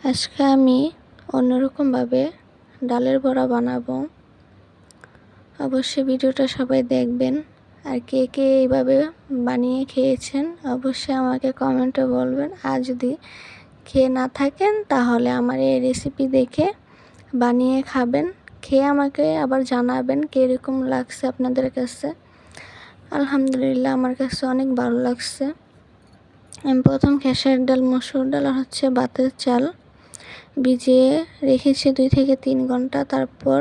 আজকে আমি অন্যরকমভাবে ডালের বড়া বানাবো। অবশ্যই ভিডিওটা সবাই দেখবেন। আর কে কে এইভাবে বানিয়ে খেয়েছেন অবশ্যই আমাকে কমেন্টে বলবেন। আর যদি খেয়ে না থাকেন তাহলে আমার এই রেসিপি দেখে বানিয়ে খাবেন, খেয়ে আমাকে আবার জানাবেন কীরকম লাগছে আপনাদের কাছে। আলহামদুলিল্লাহ, আমার কাছে অনেক ভালো লাগছে। আমি প্রথম খেসারির ডাল, মসুর ডাল আর ভাতের চাল ভিজিয়ে রেখেছি 2 থেকে 3 ঘন্টা। তারপর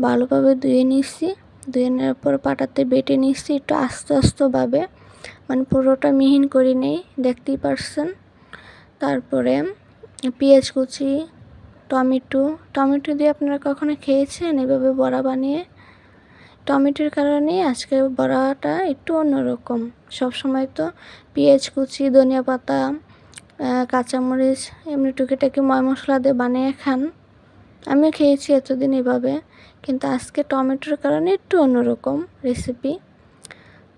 ভালোভাবে ধুয়ে নিচ্ছি। ধুয়ে নেওয়ার পর পাটাতে বেটে নিচ্ছি একটু আস্তে মানে পুরোটা মিহিন করে নেই, দেখতেই পারছেন। তারপরে পেঁয়াজ কুচি, টমেটো দিয়ে আপনারা কখনো খেয়েছেন এভাবে বড়া বানিয়ে? টমেটোর কারণে আজকে বড়াটা একটু অন্যরকম। সবসময় তো পেঁয়াজ কুচি, ধনিয়া পাতা, কাঁচামরিচ এমনি টুকিটাকি মশলা দিয়ে বানিয়ে খান। আমিও খেয়েছি এতদিন এভাবে, কিন্তু আজকে টমেটোর কারণে একটু অন্যরকম রেসিপি।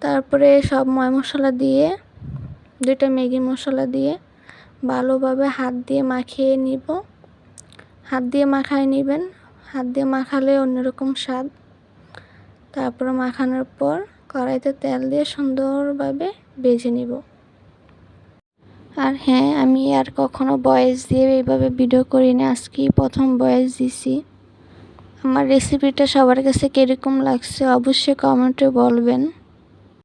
তারপরে সব মশলা দিয়ে 2টা ম্যাগি মশলা দিয়ে ভালোভাবে হাত দিয়ে মাখিয়ে নিব। হাত দিয়ে মাখায় নেবেন, হাত দিয়ে মাখালে অন্যরকম স্বাদ। তারপর মাখানোর পর কড়াইতে তেল দিয়ে সুন্দরভাবে ভেজে নিব। আর হ্যাঁ, আমি আর কখনো ভয়েস দিয়ে এইভাবে ভিডিও করি না, আজকেই প্রথম ভয়েস দিছি। আমার রেসিপিটা সবার কাছে কীরকম লাগছে অবশ্যই কমেন্টে বলবেন।